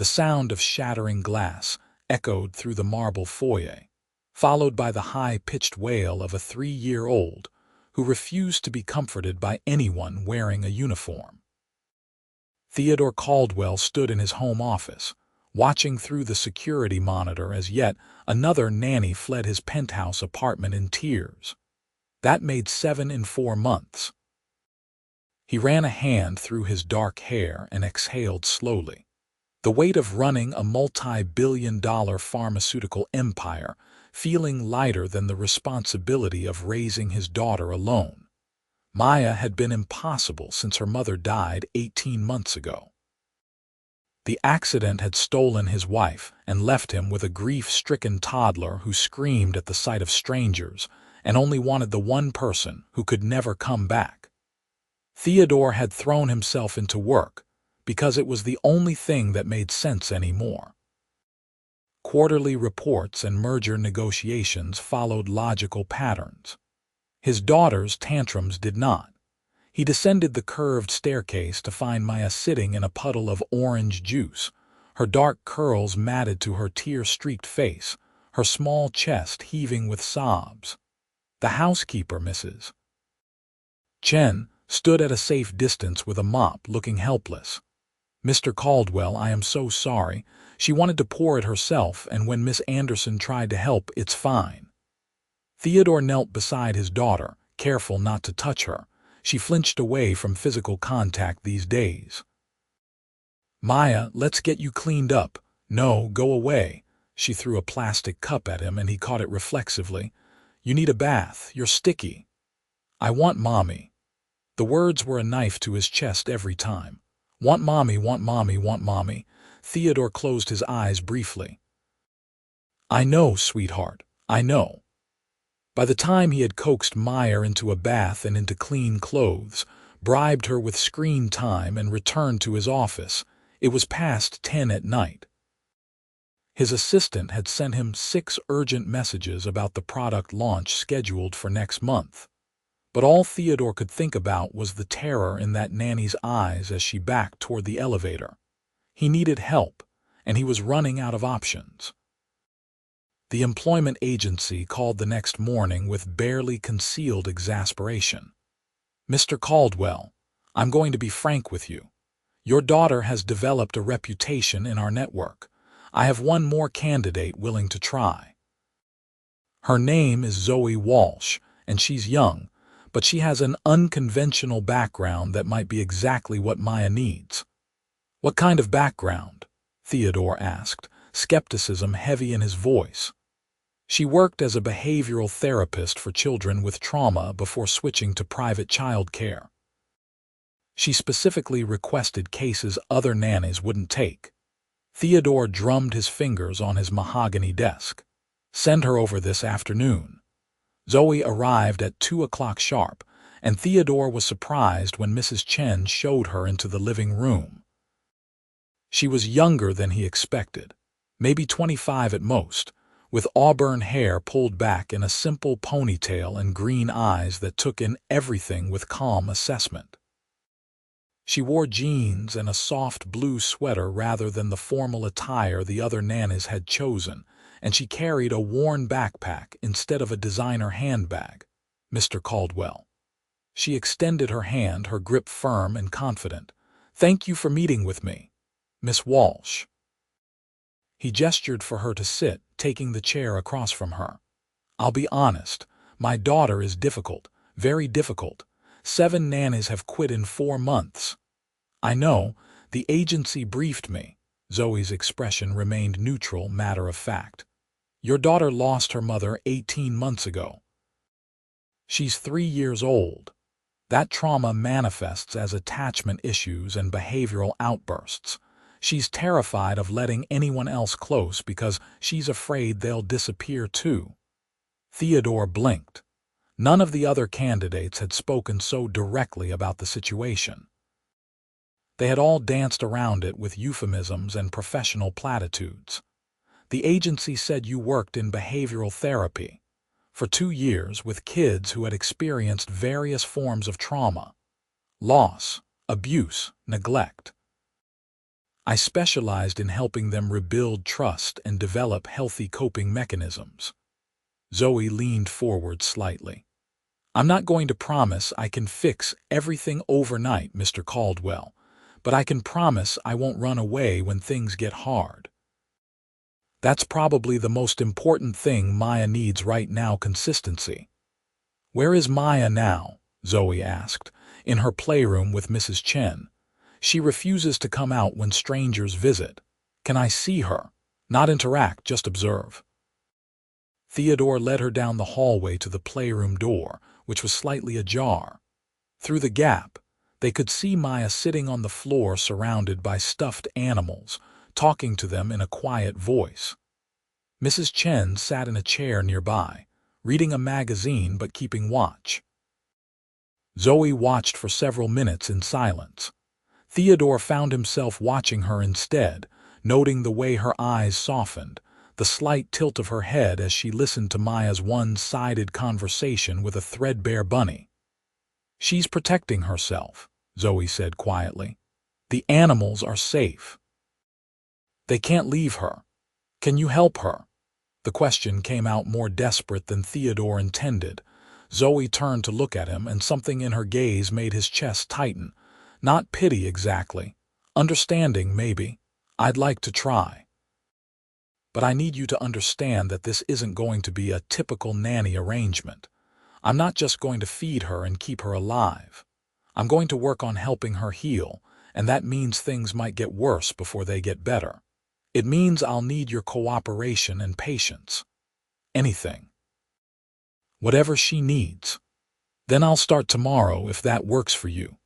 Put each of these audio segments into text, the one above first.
The sound of shattering glass echoed through the marble foyer, followed by the high-pitched wail of a 3-year-old who refused to be comforted by anyone wearing a uniform. Theodore Caldwell stood in his home office, watching through the security monitor as yet another nanny fled his penthouse apartment in tears. That made 7 in 4 months. He ran a hand through his dark hair and exhaled slowly. The weight of running a multi-billion-dollar pharmaceutical empire feeling lighter than the responsibility of raising his daughter alone. Maya had been impossible since her mother died 18 months ago. The accident had stolen his wife and left him with a grief-stricken toddler who screamed at the sight of strangers and only wanted the one person who could never come back. Theodore had thrown himself into work because it was the only thing that made sense anymore. Quarterly reports and merger negotiations followed logical patterns. His daughter's tantrums did not. He descended the curved staircase to find Maya sitting in a puddle of orange juice, her dark curls matted to her tear-streaked face, her small chest heaving with sobs. The housekeeper, Mrs. Chen, stood at a safe distance with a mop, looking helpless. "Mr. Caldwell, I am so sorry. She wanted to pour it herself, and when Miss Anderson tried to help, it's fine." Theodore knelt beside his daughter, careful not to touch her. She flinched away from physical contact these days. "Maya, let's get you cleaned up." "No, go away." She threw a plastic cup at him and he caught it reflexively. "You need a bath. You're sticky." "I want mommy." The words were a knife to his chest every time. "Want mommy, want mommy, want mommy." Theodore closed his eyes briefly. "I know, sweetheart, I know." By the time he had coaxed Maya into a bath and into clean clothes, bribed her with screen time and returned to his office, it was past 10 at night. His assistant had sent him 6 urgent messages about the product launch scheduled for next month. But all Theodore could think about was the terror in that nanny's eyes as she backed toward the elevator. He needed help, and he was running out of options. The employment agency called the next morning with barely concealed exasperation. "Mr. Caldwell, I'm going to be frank with you. Your daughter has developed a reputation in our network. I have one more candidate willing to try. Her name is Zoe Walsh, and she's young, but she has an unconventional background that might be exactly what Maya needs." "What kind of background?" Theodore asked, skepticism heavy in his voice. "She worked as a behavioral therapist for children with trauma before switching to private child care. She specifically requested cases other nannies wouldn't take." Theodore drummed his fingers on his mahogany desk. "Send her over this afternoon." Zoe arrived at 2 o'clock sharp, and Theodore was surprised when Mrs. Chen showed her into the living room. She was younger than he expected, maybe 25 at most, with auburn hair pulled back in a simple ponytail and green eyes that took in everything with calm assessment. She wore jeans and a soft blue sweater rather than the formal attire the other nannies had chosen, and she carried a worn backpack instead of a designer handbag. "Mr. Caldwell." She extended her hand, her grip firm and confident. "Thank you for meeting with me, Miss Walsh." He gestured for her to sit, taking the chair across from her. "I'll be honest, my daughter is difficult, very difficult. 7 nannies have quit in 4 months. I know, the agency briefed me." Zoe's expression remained neutral, matter of fact. "Your daughter lost her mother 18 months ago. She's 3 years old. That trauma manifests as attachment issues and behavioral outbursts. She's terrified of letting anyone else close because she's afraid they'll disappear too." Theodore blinked. None of the other candidates had spoken so directly about the situation. They had all danced around it with euphemisms and professional platitudes. "The agency said you worked in behavioral therapy for 2 years with kids who had experienced various forms of trauma, loss, abuse, neglect." I specialized in helping them rebuild trust and develop healthy coping mechanisms. Zoe leaned forward slightly. I'm not going to promise I can fix everything overnight, Mr. Caldwell, but I can promise I won't run away when things get hard. That's probably the most important thing Maya needs right now: consistency. Where is Maya now? Zoe asked. In her playroom with Mrs. Chen. She refuses to come out when strangers visit. Can I see her? Not interact, just observe. Theodore led her down the hallway to the playroom door, which was slightly ajar. Through the gap, they could see Maya sitting on the floor surrounded by stuffed animals, talking to them in a quiet voice. Mrs. Chen sat in a chair nearby, reading a magazine but keeping watch. Zoe watched for several minutes in silence. Theodore found himself watching her instead, noting the way her eyes softened, the slight tilt of her head as she listened to Maya's one-sided conversation with a threadbare bunny. She's protecting herself, Zoe said quietly. The animals are safe. They can't leave her. Can you help her? The question came out more desperate than Theodore intended. Zoe turned to look at him, and something in her gaze made his chest tighten. Not pity exactly. Understanding, maybe. I'd like to try. But I need you to understand that this isn't going to be a typical nanny arrangement. I'm not just going to feed her and keep her alive. I'm going to work on helping her heal, and that means things might get worse before they get better. It means I'll need your cooperation and patience. Anything. Whatever she needs. Then I'll start tomorrow if that works for you.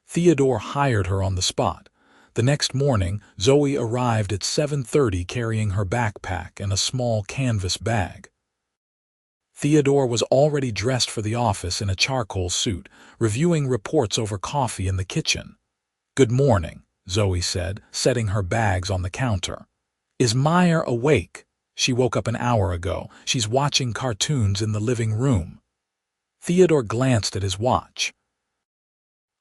Theodore hired her on the spot. The next morning, Zoe arrived at 7:30 carrying her backpack and a small canvas bag. Theodore was already dressed for the office in a charcoal suit, reviewing reports over coffee in the kitchen. Good morning, Zoe said, setting her bags on the counter. Is Maya awake? She woke up an hour ago. She's watching cartoons in the living room. Theodore glanced at his watch.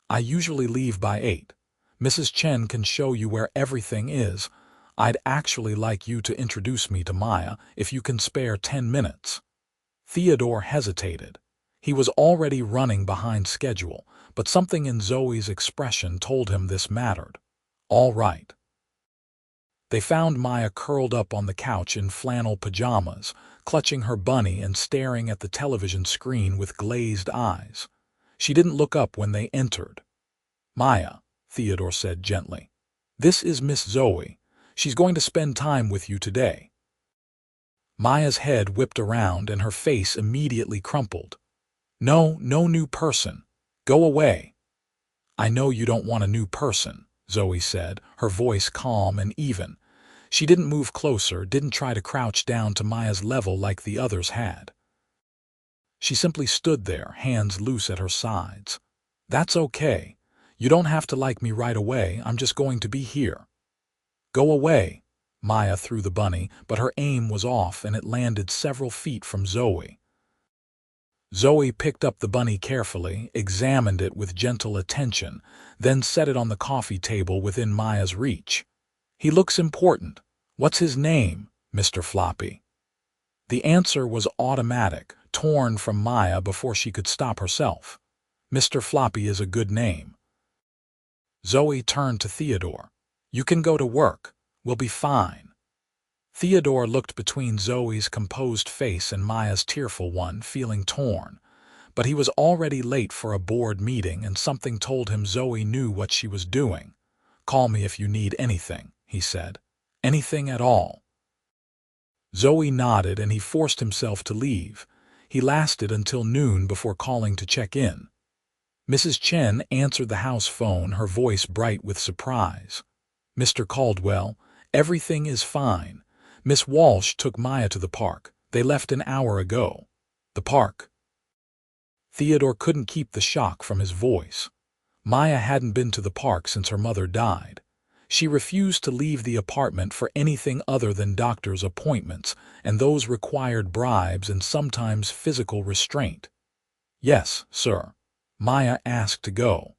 I usually leave by 8. Mrs. Chen can show you where everything is. I'd actually like you to introduce me to Maya if you can spare 10 minutes. Theodore hesitated. He was already running behind schedule, but something in Zoe's expression told him this mattered. All right. They found Maya curled up on the couch in flannel pajamas, clutching her bunny and staring at the television screen with glazed eyes. She didn't look up when they entered. Maya, Theodore said gently. This is Miss Zoe. She's going to spend time with you today. Maya's head whipped around and her face immediately crumpled. No new person. Go away. I know you don't want a new person, Zoe said, her voice calm and even. She didn't move closer, didn't try to crouch down to Maya's level like the others had. She simply stood there, hands loose at her sides. That's okay. You don't have to like me right away, I'm just going to be here. Go away. Maya threw the bunny, but her aim was off and it landed several feet from Zoe. Zoe picked up the bunny carefully, examined it with gentle attention, then set it on the coffee table within Maya's reach. He looks important. What's his name, Mr. Floppy? The answer was automatic, torn from Maya before she could stop herself. Mr. Floppy is a good name. Zoe turned to Theodore. You can go to work. We'll be fine. Theodore looked between Zoe's composed face and Maya's tearful one, feeling torn. But he was already late for a board meeting and something told him Zoe knew what she was doing. Call me if you need anything, he said. Anything at all. Zoe nodded and he forced himself to leave. He lasted until noon before calling to check in. Mrs. Chen answered the house phone, her voice bright with surprise. Mr. Caldwell, everything is fine. Miss Walsh took Maya to the park. They left an hour ago. The park. Theodore couldn't keep the shock from his voice. Maya hadn't been to the park since her mother died. She refused to leave the apartment for anything other than doctor's appointments, and those required bribes and sometimes physical restraint. Yes, sir. Maya asked to go.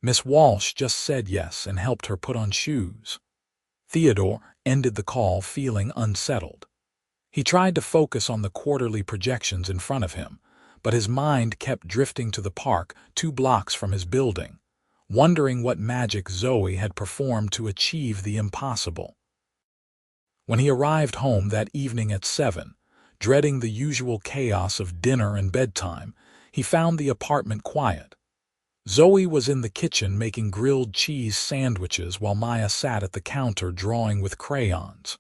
Miss Walsh just said yes and helped her put on shoes. Theodore ended the call feeling unsettled. He tried to focus on the quarterly projections in front of him, but his mind kept drifting to the park 2 blocks from his building, wondering what magic Zoe had performed to achieve the impossible. When he arrived home that evening at 7, dreading the usual chaos of dinner and bedtime, he found the apartment quiet. Zoe was in the kitchen making grilled cheese sandwiches while Maya sat at the counter drawing with crayons.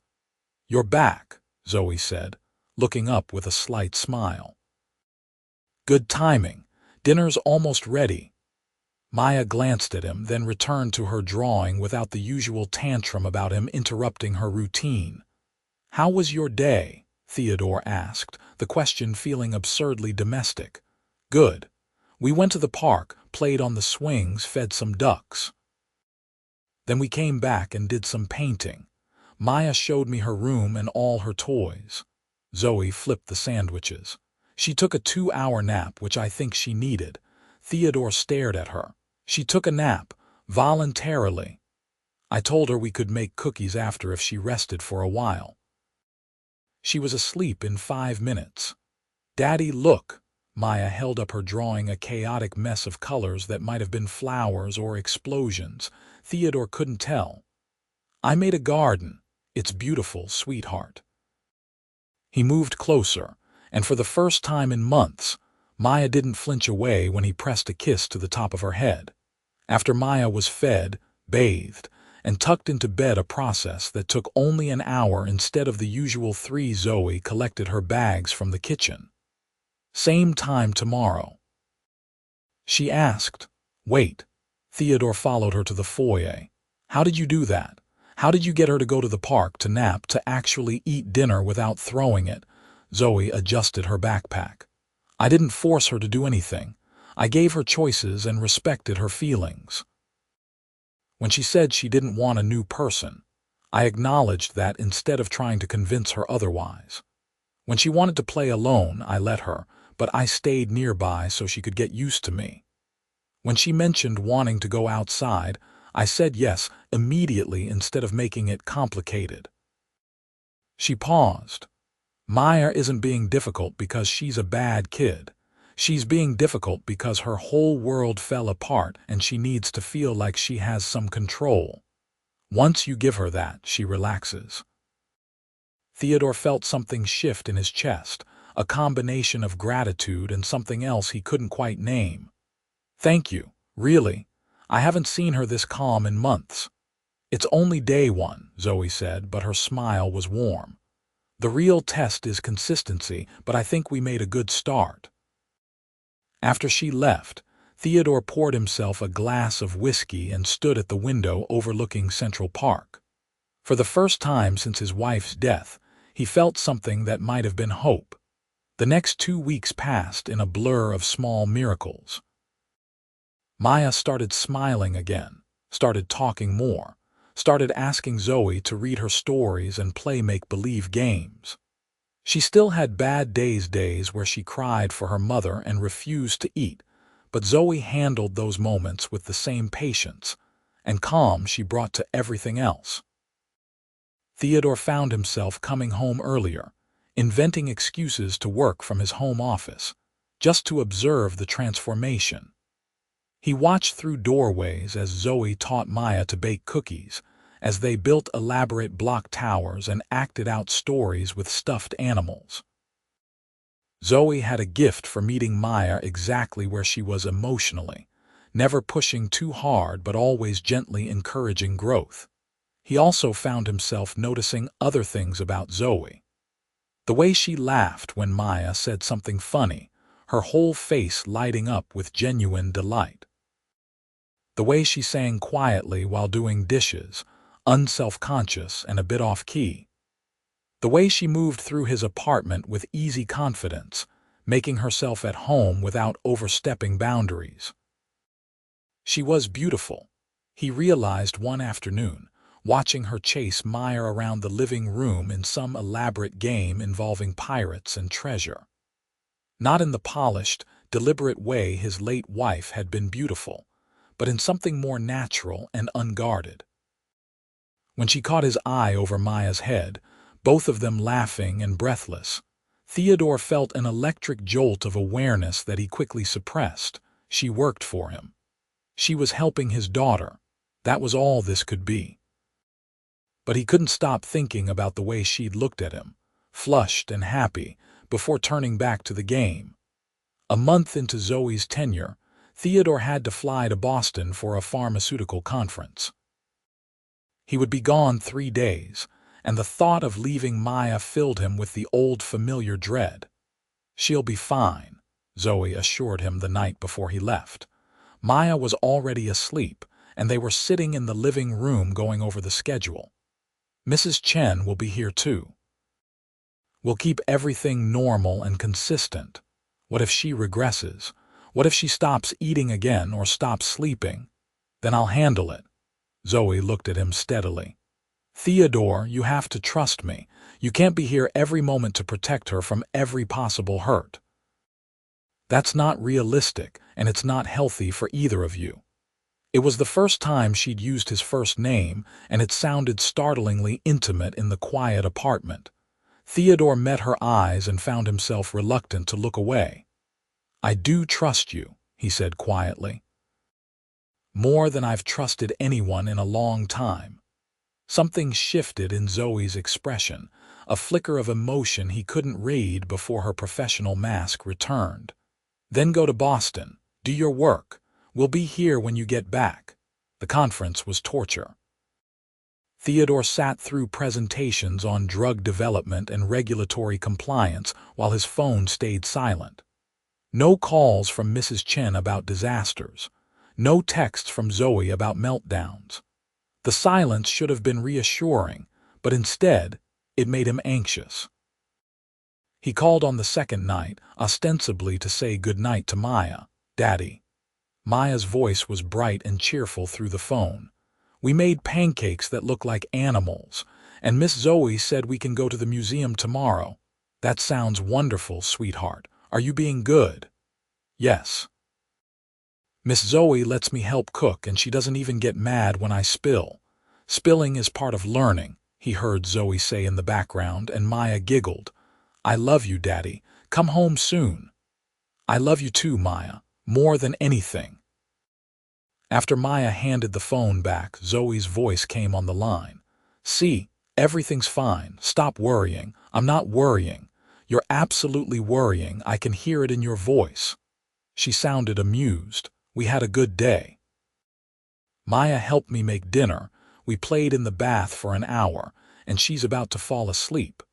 "You're back," Zoe said, looking up with a slight smile. "Good timing. Dinner's almost ready." Maya glanced at him, then returned to her drawing without the usual tantrum about him interrupting her routine. "How was your day?" Theodore asked, the question feeling absurdly domestic. "Good. We went to the park, played on the swings, fed some ducks. Then we came back and did some painting. Maya showed me her room and all her toys." Zoe flipped the sandwiches. "She took a 2-hour nap, which I think she needed." Theodore stared at her. "She took a nap, voluntarily. I told her we could make cookies after if she rested for a while. She was asleep in 5 minutes. Daddy, look." Maya held up her drawing, a chaotic mess of colors that might have been flowers or explosions. Theodore couldn't tell. "I made a garden. It's beautiful, sweetheart." He moved closer, and for the first time in months, Maya didn't flinch away when he pressed a kiss to the top of her head. After Maya was fed, bathed, and tucked into bed, a process that took only an hour instead of the usual 3, Zoe collected her bags from the kitchen. "Same time tomorrow?" she asked. "Wait." Theodore followed her to the foyer. "How did you do that? How did you get her to go to the park, to nap, to actually eat dinner without throwing it?" Zoe adjusted her backpack. "I didn't force her to do anything. I gave her choices and respected her feelings. When she said she didn't want a new person, I acknowledged that instead of trying to convince her otherwise. When she wanted to play alone, I let her, but I stayed nearby so she could get used to me. When she mentioned wanting to go outside, I said yes immediately instead of making it complicated." She paused. "Maya isn't being difficult because she's a bad kid. She's being difficult because her whole world fell apart and she needs to feel like she has some control. Once you give her that, she relaxes." Theodore felt something shift in his chest, a combination of gratitude and something else he couldn't quite name. "Thank you, really. I haven't seen her this calm in months." "It's only day 1, Zoe said, but her smile was warm. "The real test is consistency, but I think we made a good start." After she left, Theodore poured himself a glass of whiskey and stood at the window overlooking Central Park. For the first time since his wife's death, he felt something that might have been hope. The next 2 weeks passed in a blur of small miracles. Maya started smiling again, started talking more, started asking Zoe to read her stories and play make-believe games. She still had bad days where she cried for her mother and refused to eat, but Zoe handled those moments with the same patience and calm she brought to everything else. Theodore found himself coming home earlier, inventing excuses to work from his home office, just to observe the transformation. He watched through doorways as Zoe taught Maya to bake cookies, as they built elaborate block towers and acted out stories with stuffed animals. Zoe had a gift for meeting Maya exactly where she was emotionally, never pushing too hard but always gently encouraging growth. He also found himself noticing other things about Zoe. The way she laughed when Maya said something funny, her whole face lighting up with genuine delight. The way she sang quietly while doing dishes, unself-conscious and a bit off-key. The way she moved through his apartment with easy confidence, making herself at home without overstepping boundaries. She was beautiful, he realized one afternoon, watching her chase Maya around the living room in some elaborate game involving pirates and treasure. Not in the polished, deliberate way his late wife had been beautiful, but in something more natural and unguarded. When she caught his eye over Maya's head, both of them laughing and breathless, Theodore felt an electric jolt of awareness that he quickly suppressed. She worked for him. She was helping his daughter. That was all this could be. But he couldn't stop thinking about the way she'd looked at him, flushed and happy, before turning back to the game. A month into Zoe's tenure, Theodore had to fly to Boston for a pharmaceutical conference. He would be gone 3 days, and the thought of leaving Maya filled him with the old familiar dread. "She'll be fine," Zoe assured him the night before he left. Maya was already asleep, and they were sitting in the living room going over the schedule. "Mrs. Chen will be here too. We'll keep everything normal and consistent. What if she regresses? What if she stops eating again or stops sleeping? Then I'll handle it." Zoe looked at him steadily. "Theodore, you have to trust me. You can't be here every moment to protect her from every possible hurt. That's not realistic, and it's not healthy for either of you." It was the first time she'd used his first name, and it sounded startlingly intimate in the quiet apartment. Theodore met her eyes and found himself reluctant to look away. "I do trust you," he said quietly. "More than I've trusted anyone in a long time." Something shifted in Zoe's expression, a flicker of emotion he couldn't read before her professional mask returned. "Then go to Boston. Do your work. We'll be here when you get back." The conference was torture. Theodore sat through presentations on drug development and regulatory compliance while his phone stayed silent. No calls from Mrs. Chen about disasters. No texts from Zoe about meltdowns. The silence should have been reassuring, but instead, it made him anxious. He called on the second night, ostensibly to say goodnight to Maya. "Daddy." Maya's voice was bright and cheerful through the phone. "We made pancakes that look like animals, and Miss Zoe said we can go to the museum tomorrow." "That sounds wonderful, sweetheart. Are you being good?" "Yes. Miss Zoe lets me help cook, and she doesn't even get mad when I spill." "Spilling is part of learning," he heard Zoe say in the background, and Maya giggled. "I love you, Daddy. Come home soon." "I love you too, Maya. More than anything." After Maya handed the phone back, Zoe's voice came on the line. "See, everything's fine. Stop worrying." "I'm not worrying. You're absolutely worrying. I can hear it in your voice." She sounded amused. "We had a good day. Maya helped me make dinner. We played in the bath for an hour, and she's about to fall asleep.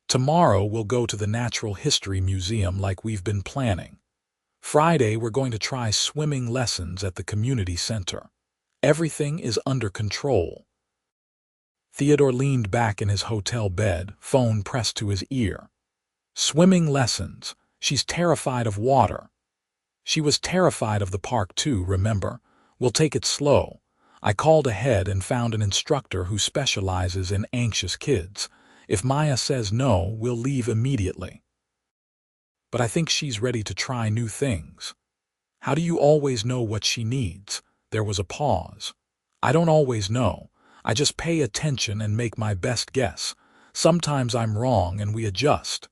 Tomorrow we'll go to the Natural History Museum like we've been planning. Friday we're going to try swimming lessons at the community center. Everything is under control." Theodore leaned back in his hotel bed, phone pressed to his ear. Swimming lessons. She's terrified of water. She was terrified of the park too, remember? "We'll take it slow." I called ahead and found an instructor who specializes in anxious kids. If Maya says no, we'll leave immediately. "But I think she's ready to try new things." "How do you always know what she needs?" There was a pause. "I don't always know. I just pay attention and make my best guess. Sometimes I'm wrong and we adjust."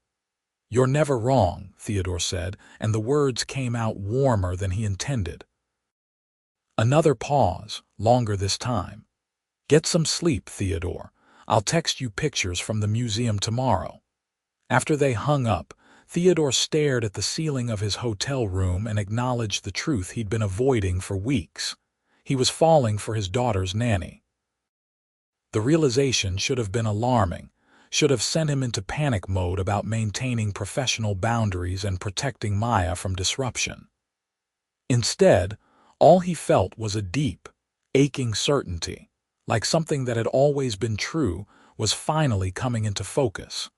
"You're never wrong," Theodore said, and the words came out warmer than he intended. Another pause, longer this time. "Get some sleep, Theodore. I'll text you pictures from the museum tomorrow." After they hung up, Theodore stared at the ceiling of his hotel room and acknowledged the truth he'd been avoiding for weeks. He was falling for his daughter's nanny. The realization should have been alarming, should have sent him into panic mode about maintaining professional boundaries and protecting Maya from disruption. Instead, all he felt was a deep, aching certainty, like something that had always been true was finally coming into focus.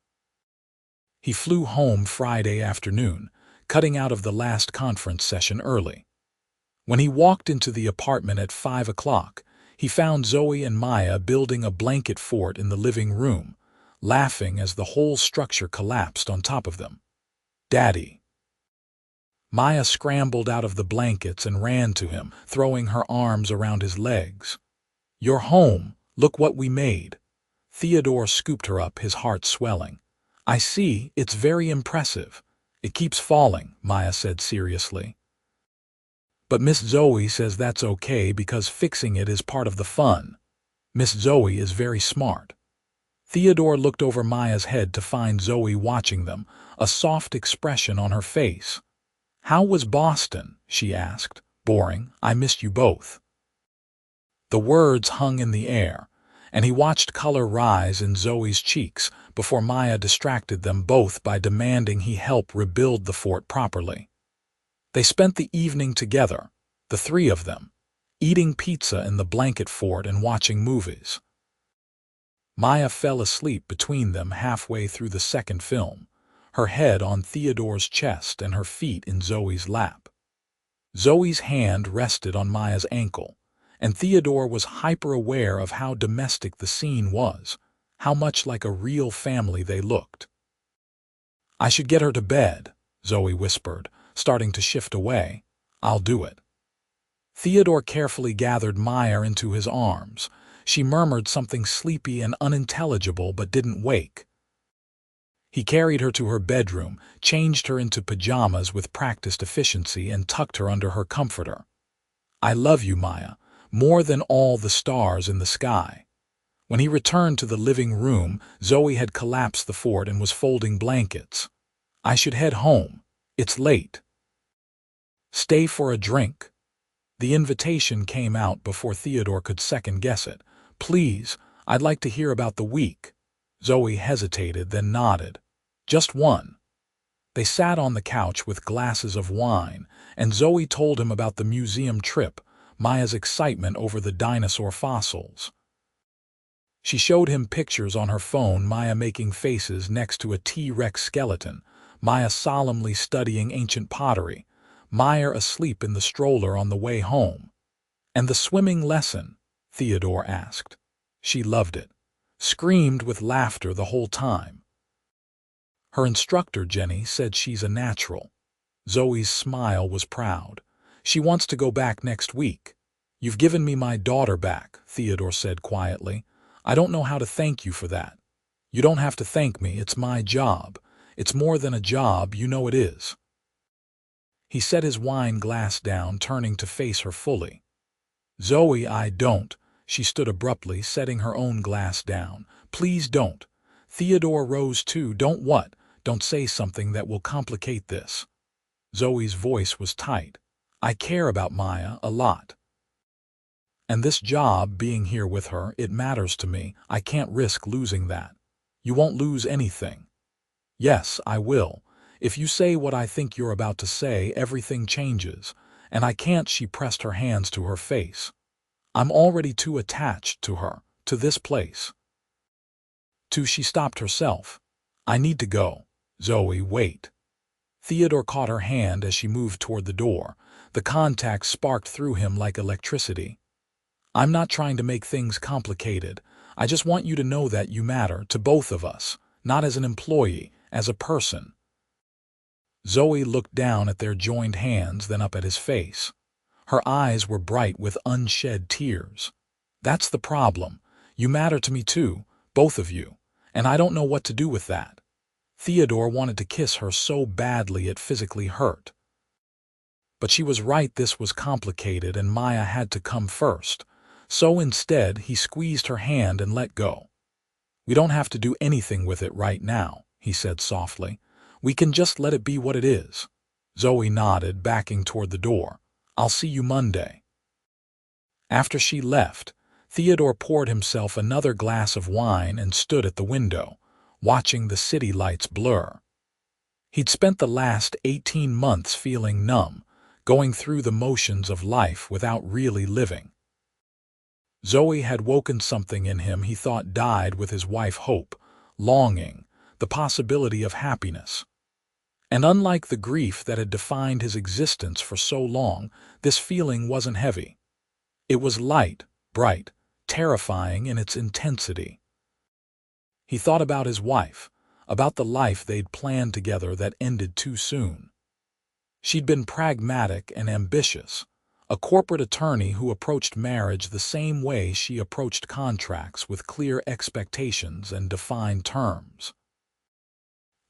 He flew home Friday afternoon, cutting out of the last conference session early. When he walked into the apartment at 5 o'clock, he found Zoe and Maya building a blanket fort in the living room, laughing as the whole structure collapsed on top of them. "Daddy." Maya scrambled out of the blankets and ran to him, throwing her arms around his legs. "You're home. Look what we made." Theodore scooped her up, his heart swelling. "I see, it's very impressive. It keeps falling," Maya said seriously. "But Miss Zoe says that's okay because fixing it is part of the fun. Miss Zoe is very smart." Theodore looked over Maya's head to find Zoe watching them, a soft expression on her face. "How was Boston?" she asked. "Boring. I missed you both." The words hung in the air, and he watched color rise in Zoe's cheeks before Maya distracted them both by demanding he help rebuild the fort properly. They spent the evening together, the three of them, eating pizza in the blanket fort and watching movies. Maya fell asleep between them halfway through the second film, her head on Theodore's chest and her feet in Zoe's lap. Zoe's hand rested on Maya's ankle, and Theodore was hyper-aware of how domestic the scene was, how much like a real family they looked. "I should get her to bed," Zoe whispered, starting to shift away. "I'll do it." Theodore carefully gathered Maya into his arms. She murmured something sleepy and unintelligible but didn't wake. He carried her to her bedroom, changed her into pajamas with practiced efficiency, and tucked her under her comforter. "I love you, Maya, more than all the stars in the sky." When he returned to the living room, Zoe had collapsed the fort and was folding blankets. "I should head home. It's late." "Stay for a drink." The invitation came out before Theodore could second-guess it. "Please, I'd like to hear about the week." Zoe hesitated, then nodded. "Just one." They sat on the couch with glasses of wine, and Zoe told him about the museum trip, Maya's excitement over the dinosaur fossils. She showed him pictures on her phone, Maya making faces next to a T-Rex skeleton, Maya solemnly studying ancient pottery, Maya asleep in the stroller on the way home. "And the swimming lesson?" Theodore asked. She loved it. Screamed with laughter the whole time. Her instructor, Jenny, said she's a natural. Zoe's smile was proud. "She wants to go back next week." "You've given me my daughter back," Theodore said quietly. "I don't know how to thank you for that." "You don't have to thank me, it's my job. It's more than a job, you know it is." He set his wine glass down, turning to face her fully. "Zoe, I don't." She stood abruptly, setting her own glass down. "Please don't." Theodore rose too. "Don't what?" "Don't say something that will complicate this." Zoe's voice was tight. "I care about Maya a lot. And this job, being here with her, it matters to me. I can't risk losing that." "You won't lose anything." "Yes, I will. If you say what I think you're about to say, everything changes. And I can't." She pressed her hands to her face. "I'm already too attached to her, to this place." She stopped herself. "I need to go." "Zoe, wait." Theodore caught her hand as she moved toward the door. The contact sparked through him like electricity. "I'm not trying to make things complicated. I just want you to know that you matter to both of us, not as an employee, as a person." Zoe looked down at their joined hands, then up at his face. Her eyes were bright with unshed tears. "That's the problem. You matter to me too, both of you, and I don't know what to do with that." Theodore wanted to kiss her so badly it physically hurt. But she was right, this was complicated and Maya had to come first. So instead, he squeezed her hand and let go. "We don't have to do anything with it right now," he said softly. "We can just let it be what it is." Zoe nodded, backing toward the door. "I'll see you Monday." After she left, Theodore poured himself another glass of wine and stood at the window, watching the city lights blur. He'd spent the last 18 months feeling numb, going through the motions of life without really living. Zoe had woken something in him he thought died with his wife, hope, longing, the possibility of happiness. And unlike the grief that had defined his existence for so long, this feeling wasn't heavy. It was light, bright, terrifying in its intensity. He thought about his wife, about the life they'd planned together that ended too soon. She'd been pragmatic and ambitious, a corporate attorney who approached marriage the same way she approached contracts, with clear expectations and defined terms.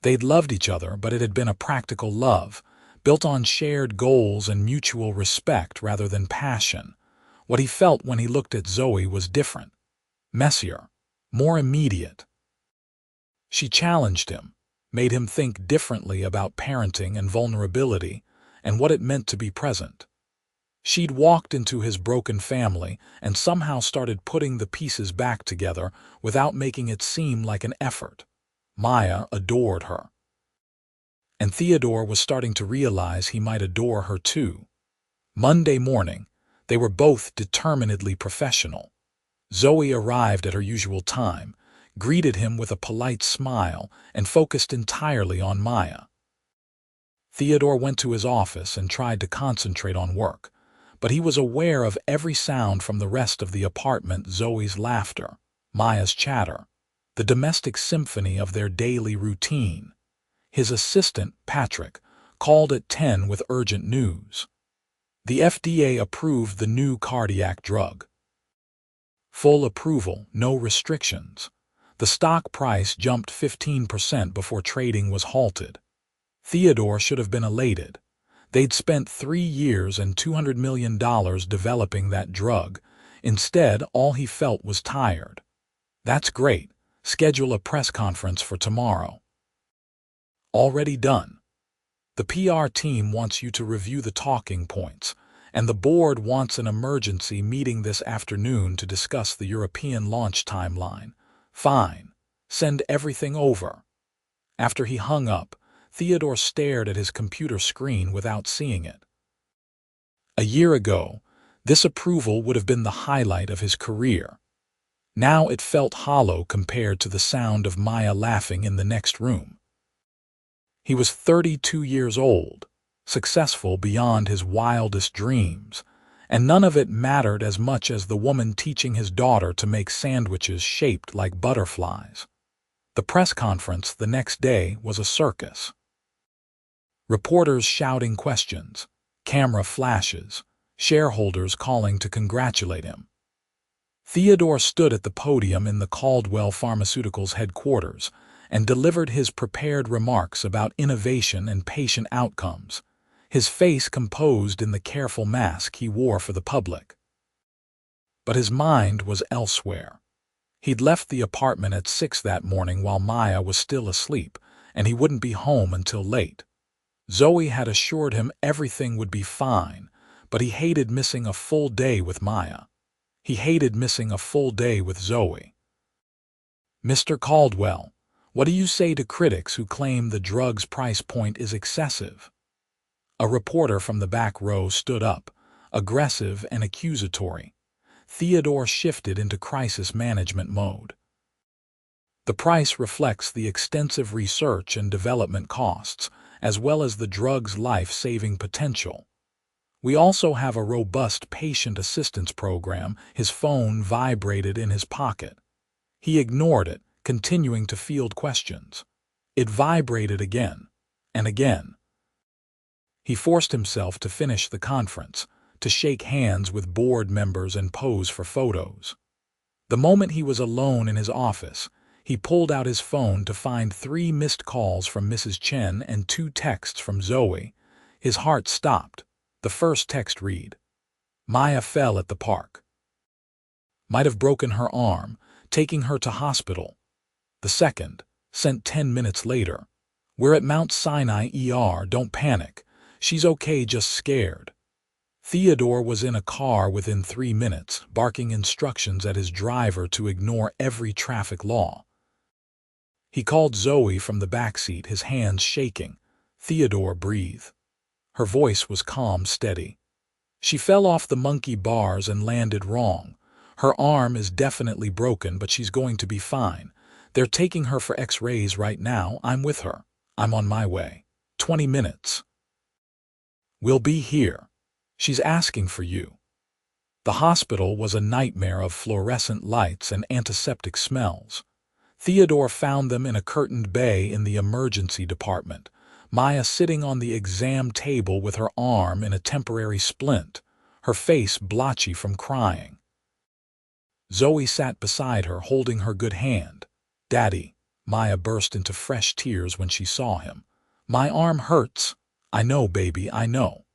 They'd loved each other, but it had been a practical love, built on shared goals and mutual respect rather than passion. What he felt when he looked at Zoe was different, messier, more immediate. She challenged him, made him think differently about parenting and vulnerability and what it meant to be present. She'd walked into his broken family and somehow started putting the pieces back together without making it seem like an effort. Maya adored her. And Theodore was starting to realize he might adore her too. Monday morning, they were both determinedly professional. Zoe arrived at her usual time, greeted him with a polite smile, and focused entirely on Maya. Theodore went to his office and tried to concentrate on work, but he was aware of every sound from the rest of the apartment: Zoe's laughter, Maya's chatter, the domestic symphony of their daily routine. His assistant, Patrick, called at 10 with urgent news. The FDA approved the new cardiac drug. Full approval, no restrictions. The stock price jumped 15% before trading was halted. Theodore should have been elated. They'd spent 3 years and $200 million developing that drug. Instead, all he felt was tired. That's great. Schedule a press conference for tomorrow. Already done. The PR team wants you to review the talking points, and the board wants an emergency meeting this afternoon to discuss the European launch timeline. Fine. Send everything over. After he hung up, Theodore stared at his computer screen without seeing it. A year ago, this approval would have been the highlight of his career. Now it felt hollow compared to the sound of Maya laughing in the next room. He was 32 years old, successful beyond his wildest dreams, and none of it mattered as much as the woman teaching his daughter to make sandwiches shaped like butterflies. The press conference the next day was a circus. Reporters shouting questions, camera flashes, shareholders calling to congratulate him. Theodore stood at the podium in the Caldwell Pharmaceuticals headquarters and delivered his prepared remarks about innovation and patient outcomes, his face composed in the careful mask he wore for the public. But his mind was elsewhere. He'd left the apartment at 6 that morning while Maya was still asleep, and he wouldn't be home until late. Zoe had assured him everything would be fine, but he hated missing a full day with Maya. He hated missing a full day with Zoe. "Mr. Caldwell, what do you say to critics who claim the drug's price point is excessive?" A reporter from the back row stood up, aggressive and accusatory. Theodore shifted into crisis management mode. "The price reflects the extensive research and development costs, as well as the drug's life-saving potential. We also have a robust patient assistance program." His phone vibrated in his pocket. He ignored it, continuing to field questions. It vibrated again and again. He forced himself to finish the conference, to shake hands with board members and pose for photos. The moment he was alone in his office, he pulled out his phone to find 3 missed calls from Mrs. Chen and 2 texts from Zoe. His heart stopped. The first text read, "Maya fell at the park. Might have broken her arm, taking her to hospital." The second, sent 10 minutes later, "We're at Mount Sinai ER, don't panic. She's okay, just scared." Theodore was in a car within 3 minutes, barking instructions at his driver to ignore every traffic law. He called Zoe from the backseat, his hands shaking. Theodore breathed. Her voice was calm, steady. "She fell off the monkey bars and landed wrong. Her arm is definitely broken, but she's going to be fine. They're taking her for X-rays right now. I'm with her. I'm on my way. 20 minutes. We'll be here. She's asking for you." The hospital was a nightmare of fluorescent lights and antiseptic smells. Theodore found them in a curtained bay in the emergency department. Maya sitting on the exam table with her arm in a temporary splint, her face blotchy from crying. Zoe sat beside her, holding her good hand. "Daddy," Maya burst into fresh tears when she saw him. "My arm hurts." "I know, baby, I know."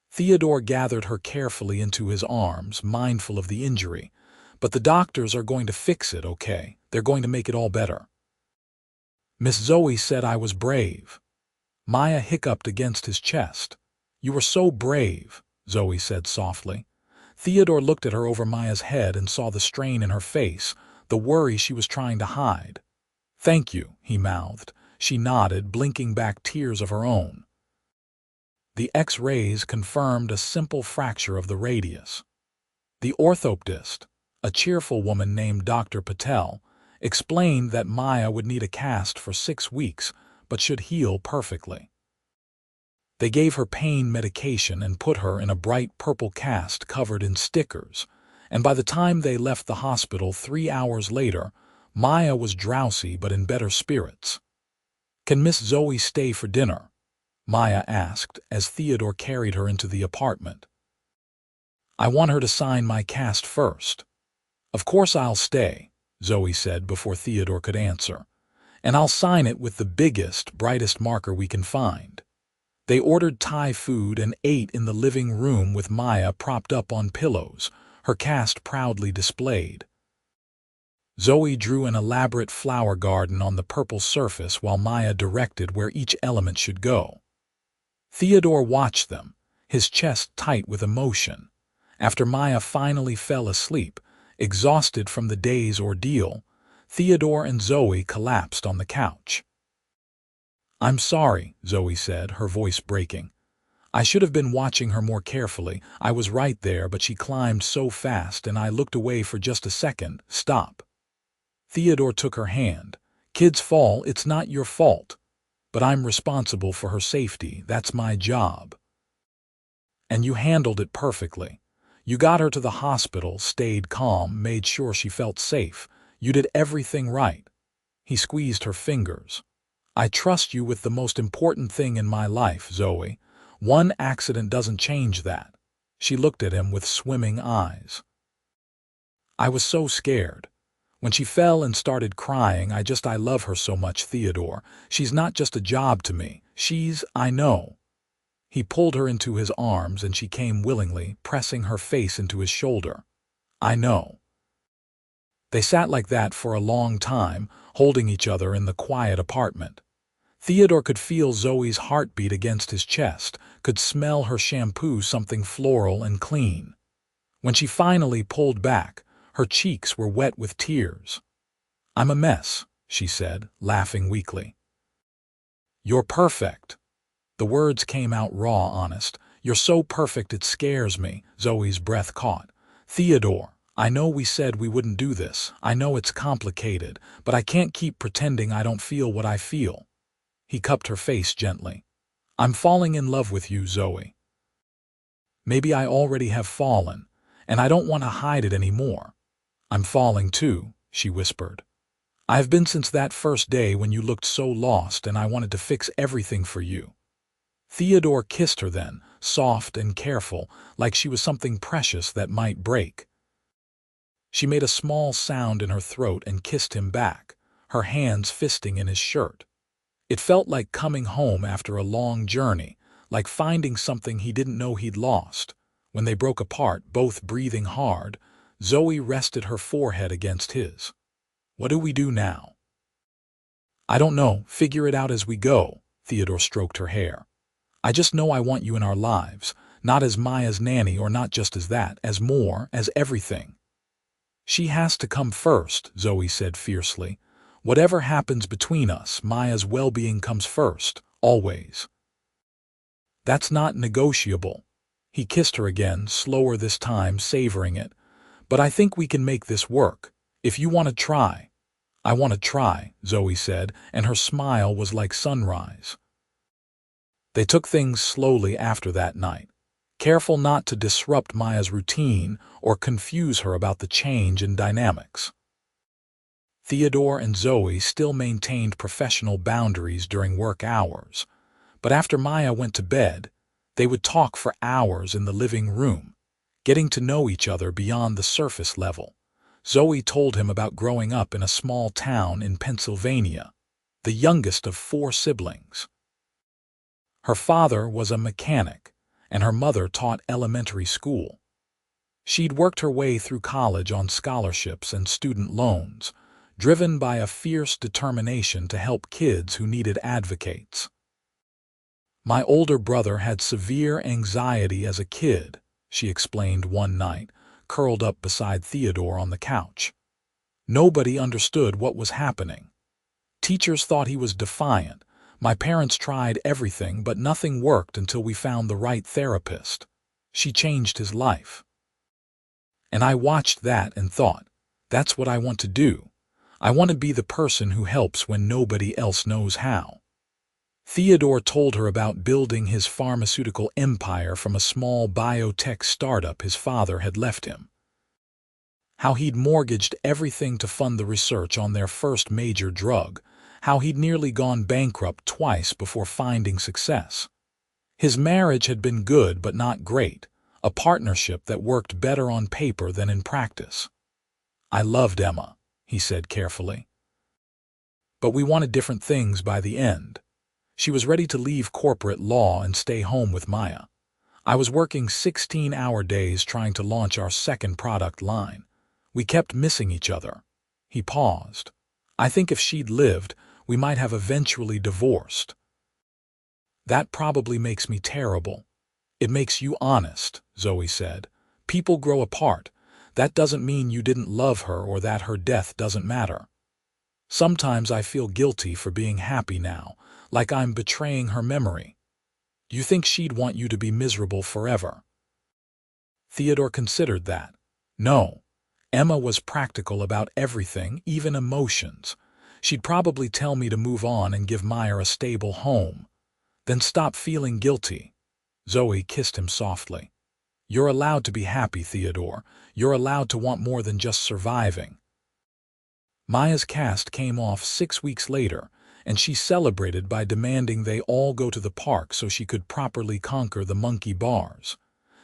Theodore gathered her carefully into his arms, mindful of the injury. "But the doctors are going to fix it, okay? They're going to make it all better." "Miss Zoe said I was brave." Maya hiccuped against his chest. "You were so brave," Zoe said softly. Theodore looked at her over Maya's head and saw the strain in her face, the worry she was trying to hide. "Thank you," he mouthed. She nodded, blinking back tears of her own. The X-rays confirmed a simple fracture of the radius. The orthoptist, a cheerful woman named Dr. Patel, explained that Maya would need a cast for 6 weeks, but should heal perfectly. They gave her pain medication and put her in a bright purple cast covered in stickers, and by the time they left the hospital 3 hours later, Maya was drowsy but in better spirits. "Can Miss Zoe stay for dinner?" Maya asked as Theodore carried her into the apartment. "I want her to sign my cast first." "Of course I'll stay," Zoe said before Theodore could answer. "And I'll sign it with the biggest, brightest marker we can find." They ordered Thai food and ate in the living room with Maya propped up on pillows, her cast proudly displayed. Zoe drew an elaborate flower garden on the purple surface while Maya directed where each element should go. Theodore watched them, his chest tight with emotion. After Maya finally fell asleep, exhausted from the day's ordeal, Theodore and Zoe collapsed on the couch. "I'm sorry," Zoe said, her voice breaking. "I should have been watching her more carefully. I was right there, but she climbed so fast and I looked away for just a second. Stop." Theodore took her hand. "Kids fall, it's not your fault. But I'm responsible for her safety. That's my job. And you handled it perfectly. You got her to the hospital, stayed calm, made sure she felt safe. You did everything right." He squeezed her fingers. "I trust you with the most important thing in my life, Zoe. One accident doesn't change that." She looked at him with swimming eyes. "I was so scared. When she fell and started crying, I love her so much, Theodore. She's not just a job to me. I know." He pulled her into his arms and she came willingly, pressing her face into his shoulder. "I know." They sat like that for a long time, holding each other in the quiet apartment. Theodore could feel Zoe's heartbeat against his chest, could smell her shampoo, something floral and clean. When she finally pulled back, her cheeks were wet with tears. "I'm a mess," she said, laughing weakly. "You're perfect." The words came out raw, honest. "You're so perfect it scares me." Zoe's breath caught. "Theodore, I know we said we wouldn't do this. I know it's complicated, but I can't keep pretending I don't feel what I feel." He cupped her face gently. "I'm falling in love with you, Zoe. Maybe I already have fallen, and I don't want to hide it anymore." "I'm falling too," she whispered. "I've been since that first day when you looked so lost and I wanted to fix everything for you." Theodore kissed her then, soft and careful, like she was something precious that might break. She made a small sound in her throat and kissed him back, her hands fisting in his shirt. It felt like coming home after a long journey, like finding something he didn't know he'd lost. When they broke apart, both breathing hard, Zoe rested her forehead against his. "What do we do now?" "I don't know. Figure it out as we go." Theodore stroked her hair. "I just know I want you in our lives, not as Maya's nanny or not just as that, as more, as everything." "She has to come first," Zoe said fiercely. "Whatever happens between us, Maya's well-being comes first, always." "That's not negotiable." He kissed her again, slower this time, savoring it. "But I think we can make this work. If you want to try." "I want to try," Zoe said, and her smile was like sunrise. They took things slowly after that night, careful not to disrupt Maya's routine or confuse her about the change in dynamics. Theodore and Zoe still maintained professional boundaries during work hours, But after Maya went to bed, they would talk for hours in the living room, getting to know each other beyond the surface level. Zoe told him about growing up in a small town in Pennsylvania, the youngest of 4 siblings. Her father was a mechanic, and her mother taught elementary school. She'd worked her way through college on scholarships and student loans, driven by a fierce determination to help kids who needed advocates. "My older brother had severe anxiety as a kid," she explained one night, curled up beside Theodore on the couch. "Nobody understood what was happening. Teachers thought he was defiant. My parents tried everything, but nothing worked until we found the right therapist. She changed his life. And I watched that and thought, that's what I want to do. I want to be the person who helps when nobody else knows how." Theodore told her about building his pharmaceutical empire from a small biotech startup his father had left him. How he'd mortgaged everything to fund the research on their first major drug, how he'd nearly gone bankrupt twice before finding success. His marriage had been good but not great, a partnership that worked better on paper than in practice. "I loved Emma," he said carefully. "But we wanted different things by the end. She was ready to leave corporate law and stay home with Maya. I was working 16-hour days trying to launch our second product line. We kept missing each other." He paused. "I think if she'd lived, we might have eventually divorced." "That probably makes me terrible." "It makes you honest," Zoe said. "People grow apart. That doesn't mean you didn't love her or that her death doesn't matter. Sometimes I feel guilty for being happy now, like I'm betraying her memory. Do you think she'd want you to be miserable forever?" Theodore considered that. No. Emma was practical about everything, even emotions. She'd probably tell me to move on and give Maya a stable home. Then stop feeling guilty. Zoe kissed him softly. "You're allowed to be happy, Theodore. You're allowed to want more than just surviving." Maya's cast came off 6 weeks later, and she celebrated by demanding they all go to the park so she could properly conquer the monkey bars.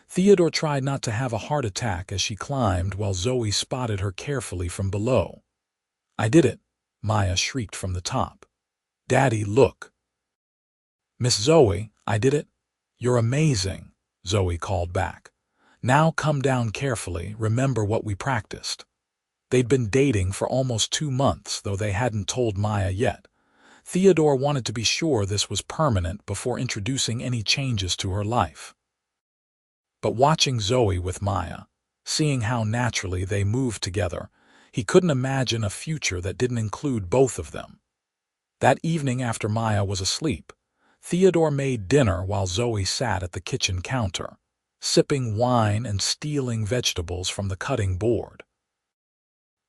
Theodore tried not to have a heart attack as she climbed while Zoe spotted her carefully from below. "I did it," Maya shrieked from the top. "Daddy, look." "Miss Zoe, I did it." "You're amazing," Zoe called back. "Now come down carefully, remember what we practiced." They'd been dating for almost 2 months, though they hadn't told Maya yet. Theodore wanted to be sure this was permanent before introducing any changes to her life. But watching Zoe with Maya, seeing how naturally they moved together, he couldn't imagine a future that didn't include both of them. That evening after Maya was asleep, Theodore made dinner while Zoe sat at the kitchen counter, sipping wine and stealing vegetables from the cutting board.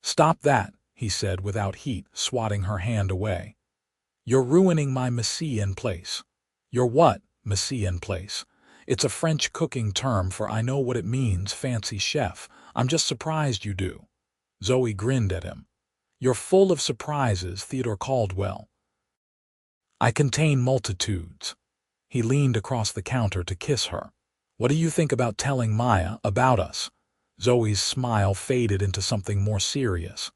"Stop that," he said without heat, swatting her hand away. "You're ruining my mise en place." "Your what, mise en place?" "It's a French cooking term for I know what it means, fancy chef. I'm just surprised you do." Zoe grinned at him. "You're full of surprises, Theodore Caldwell." "I contain multitudes." He leaned across the counter to kiss her. "What do you think about telling Maya about us?" Zoe's smile faded into something more serious.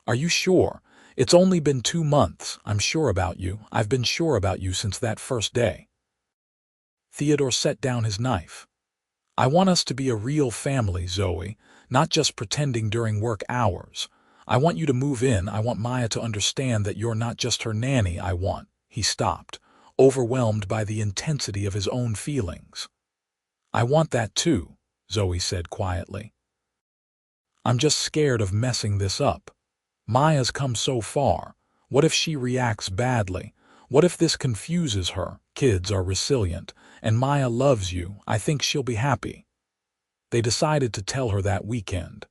"Are you sure? It's only been 2 months. I'm sure about you. I've been sure about you since that first day." Theodore set down his knife. "I want us to be a real family, Zoe, not just pretending during work hours. I want you to move in. I want Maya to understand that you're not just her nanny. I want—" He stopped, overwhelmed by the intensity of his own feelings. "I want that too," Zoe said quietly. "I'm just scared of messing this up. Maya's come so far. What if she reacts badly? What if this confuses her? Kids are resilient, and Maya loves you. I think she'll be happy." They decided to tell her that weekend.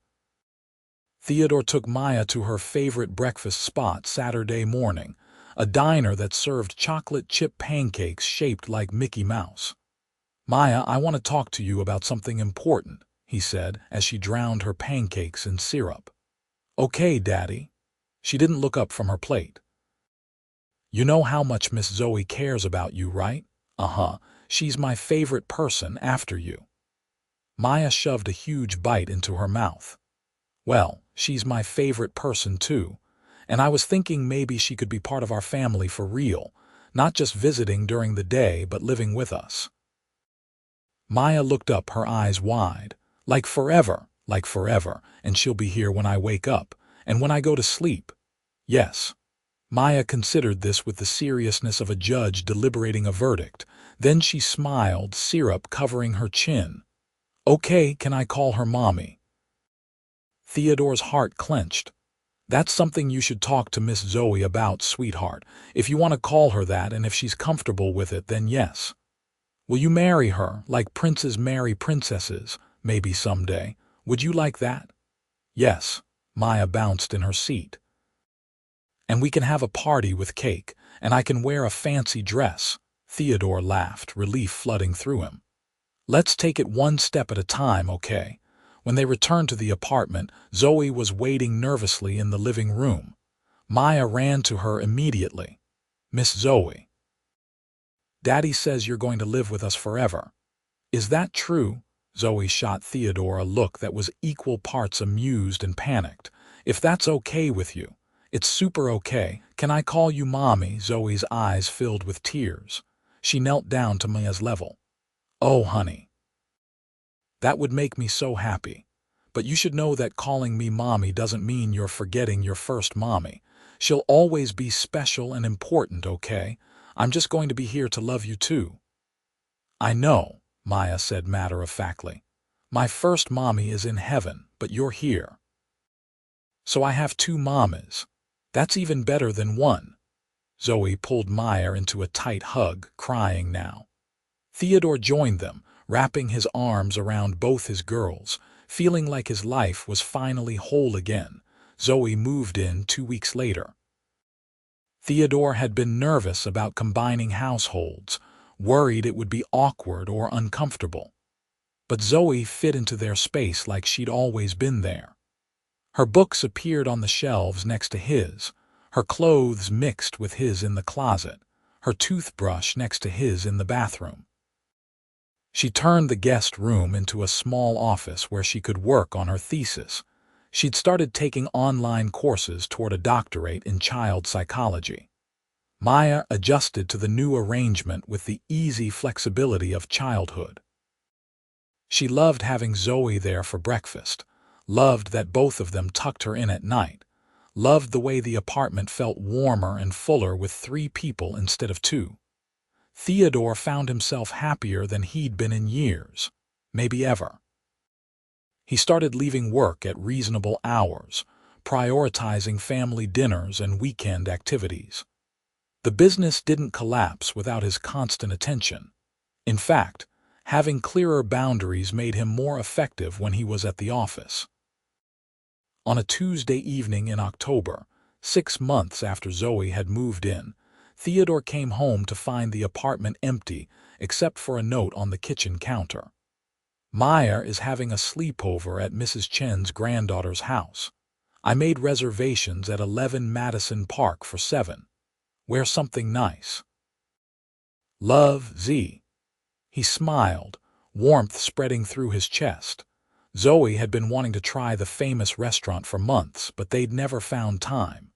Theodore took Maya to her favorite breakfast spot Saturday morning, a diner that served chocolate chip pancakes shaped like Mickey Mouse. "Maya, I want to talk to you about something important," he said as she drowned her pancakes in syrup. "Okay, Daddy." She didn't look up from her plate. "You know how much Miss Zoe cares about you, right? Uh-huh, she's my favorite person after you. Maya shoved a huge bite into her mouth. Well, she's my favorite person too, and I was thinking maybe she could be part of our family for real, not just visiting during the day but living with us. Maya looked up, her eyes wide. Like forever, and she'll be here when I wake up, and when I go to sleep. Yes. Maya considered this with the seriousness of a judge deliberating a verdict. Then she smiled, syrup covering her chin. Okay, can I call her Mommy? Theodore's heart clenched. That's something you should talk to Miss Zoe about, sweetheart. If you want to call her that and if she's comfortable with it, then yes. Will you marry her, like princes marry princesses, maybe someday? Would you like that? Yes. Maya bounced in her seat. And we can have a party with cake, and I can wear a fancy dress. Theodore laughed, relief flooding through him. Let's take it one step at a time, okay? When they returned to the apartment, Zoe was waiting nervously in the living room. Maya ran to her immediately. Miss Zoe. Daddy says you're going to live with us forever. Is that true? Zoe shot Theodore a look that was equal parts amused and panicked. If that's okay with you. It's super okay. Can I call you Mommy? Zoe's eyes filled with tears. She knelt down to Maya's level. Oh, honey. That would make me so happy. But you should know that calling me Mommy doesn't mean you're forgetting your first mommy. She'll always be special and important, okay? I'm just going to be here to love you too. I know, Maya said matter-of-factly. My first mommy is in heaven, but you're here. So I have two mommies. That's even better than one. Zoe pulled Maya into a tight hug, crying now. Theodore joined them, wrapping his arms around both his girls, feeling like his life was finally whole again. Zoe moved in 2 weeks later. Theodore had been nervous about combining households, worried it would be awkward or uncomfortable. But Zoe fit into their space like she'd always been there. Her books appeared on the shelves next to his, her clothes mixed with his in the closet, her toothbrush next to his in the bathroom. She turned the guest room into a small office where she could work on her thesis. She'd started taking online courses toward a doctorate in child psychology. Maya adjusted to the new arrangement with the easy flexibility of childhood. She loved having Zoe there for breakfast, loved that both of them tucked her in at night, loved the way the apartment felt warmer and fuller with 3 people instead of 2. Theodore found himself happier than he'd been in years, maybe ever. He started leaving work at reasonable hours, prioritizing family dinners and weekend activities. The business didn't collapse without his constant attention. In fact, having clearer boundaries made him more effective when he was at the office. On a Tuesday evening in October, 6 months after Zoe had moved in, Theodore came home to find the apartment empty except for a note on the kitchen counter. Maya is having a sleepover at Mrs. Chen's granddaughter's house. I made reservations at 11 Madison Park for 7. Wear something nice. Love, Z. He smiled, warmth spreading through his chest. Zoe had been wanting to try the famous restaurant for months, but they'd never found time.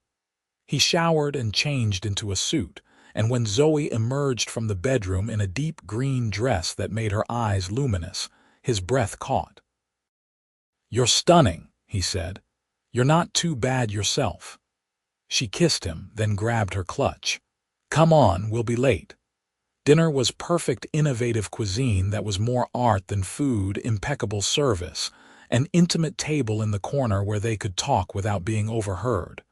He showered and changed into a suit, and when Zoe emerged from the bedroom in a deep green dress that made her eyes luminous, his breath caught. "You're stunning," he said. "You're not too bad yourself." She kissed him, then grabbed her clutch. "Come on, we'll be late." Dinner was perfect, innovative cuisine that was more art than food, impeccable service, an intimate table in the corner where they could talk without being overheard.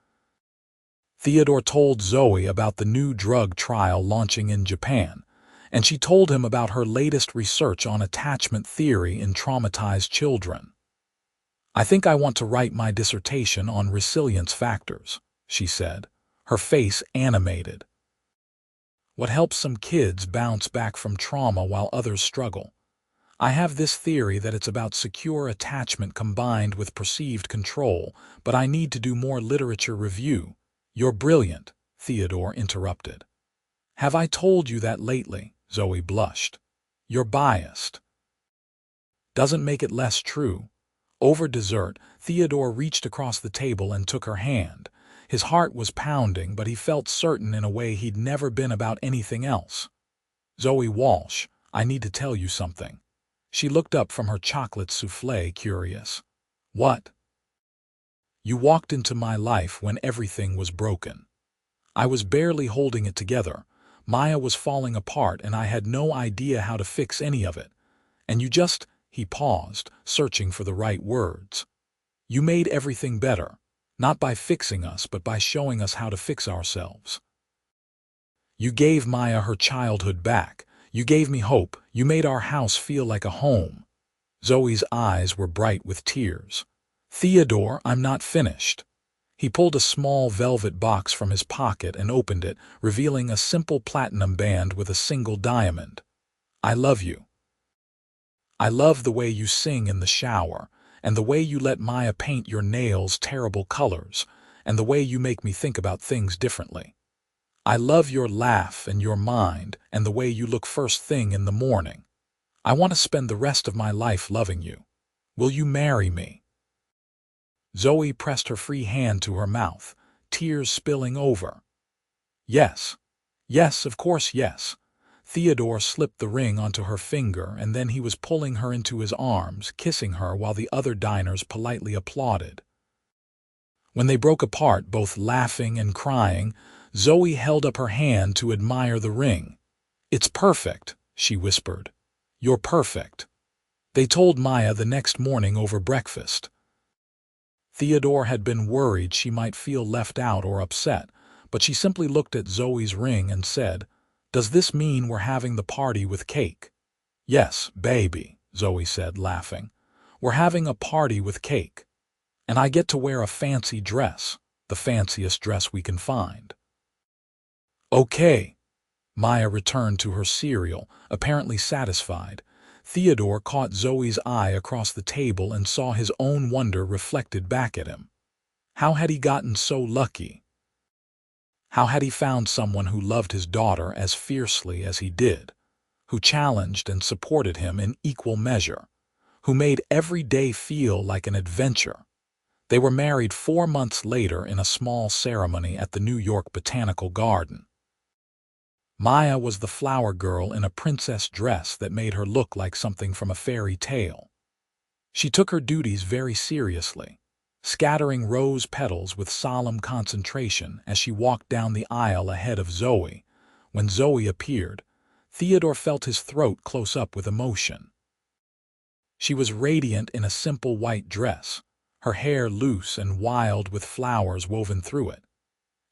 Theodore told Zoe about the new drug trial launching in Japan, and she told him about her latest research on attachment theory in traumatized children. "I think I want to write my dissertation on resilience factors," she said, her face animated. "What helps some kids bounce back from trauma while others struggle? I have this theory that it's about secure attachment combined with perceived control, but I need to do more literature review." "You're brilliant," Theodore interrupted. "Have I told you that lately?" Zoe blushed. You're biased. Doesn't make it less true. Over dessert, Theodore reached across the table and took her hand. His heart was pounding, but he felt certain in a way he'd never been about anything else. Zoe Walsh, I need to tell you something. She looked up from her chocolate souffle, curious. What? You walked into my life when everything was broken. I was barely holding it together. Maya was falling apart and I had no idea how to fix any of it. And you just, he paused, searching for the right words. You made everything better, not by fixing us but by showing us how to fix ourselves. You gave Maya her childhood back. You gave me hope. You made our house feel like a home. Zoe's eyes were bright with tears. Theodore, I'm not finished. He pulled a small velvet box from his pocket and opened it, revealing a simple platinum band with a single diamond. I love you. I love the way you sing in the shower, and the way you let Maya paint your nails terrible colors, and the way you make me think about things differently. I love your laugh and your mind, and the way you look first thing in the morning. I want to spend the rest of my life loving you. Will you marry me? Zoe pressed her free hand to her mouth, tears spilling over. Yes. Yes, of course, yes. Theodore slipped the ring onto her finger, and then he was pulling her into his arms, kissing her while the other diners politely applauded. When they broke apart, both laughing and crying, Zoe held up her hand to admire the ring. It's perfect, she whispered. You're perfect. They told Maya the next morning over breakfast. Theodore had been worried she might feel left out or upset, but she simply looked at Zoe's ring and said, Does this mean we're having the party with cake? Yes, baby, Zoe said, laughing. We're having a party with cake. And I get to wear a fancy dress, the fanciest dress we can find. Okay. Maya returned to her cereal, apparently satisfied. Theodore caught Zoe's eye across the table and saw his own wonder reflected back at him. How had he gotten so lucky? How had he found someone who loved his daughter as fiercely as he did, who challenged and supported him in equal measure, who made every day feel like an adventure? They were married 4 months later in a small ceremony at the New York Botanical Garden. Maya was the flower girl in a princess dress that made her look like something from a fairy tale. She took her duties very seriously, scattering rose petals with solemn concentration as she walked down the aisle ahead of Zoe. When Zoe appeared, Theodore felt his throat close up with emotion. She was radiant in a simple white dress, her hair loose and wild with flowers woven through it.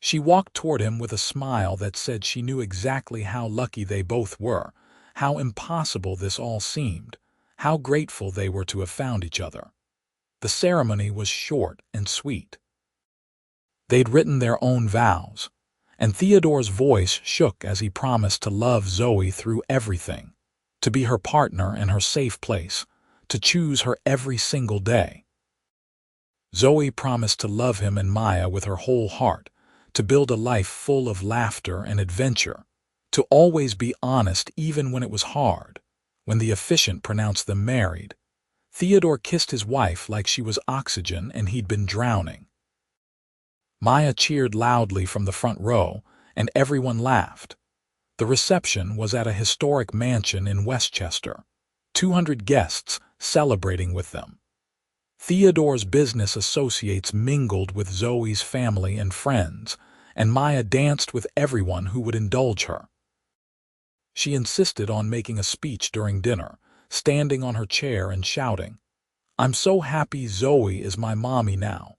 She walked toward him with a smile that said she knew exactly how lucky they both were, how impossible this all seemed, how grateful they were to have found each other. The ceremony was short and sweet. They'd written their own vows, and Theodore's voice shook as he promised to love Zoe through everything, to be her partner and her safe place, to choose her every single day. Zoe promised to love him and Maya with her whole heart, to build a life full of laughter and adventure, to always be honest even when it was hard. When the officiant pronounced them married, Theodore kissed his wife like she was oxygen and he'd been drowning. Maya cheered loudly from the front row, and everyone laughed. The reception was at a historic mansion in Westchester, 200 guests celebrating with them. Theodore's business associates mingled with Zoe's family and friends, and Maya danced with everyone who would indulge her. She insisted on making a speech during dinner, standing on her chair and shouting, "I'm so happy Zoe is my mommy now.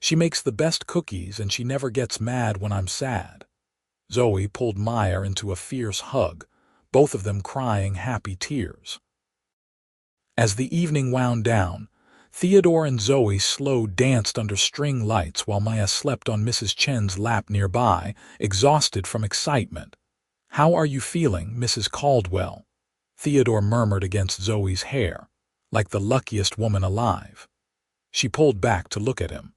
She makes the best cookies and she never gets mad when I'm sad." Zoe pulled Maya into a fierce hug, both of them crying happy tears. As the evening wound down, Theodore and Zoe slow danced under string lights while Maya slept on Mrs. Chen's lap nearby, exhausted from excitement. "How are you feeling, Mrs. Caldwell?" Theodore murmured against Zoe's hair, like the luckiest woman alive. She pulled back to look at him.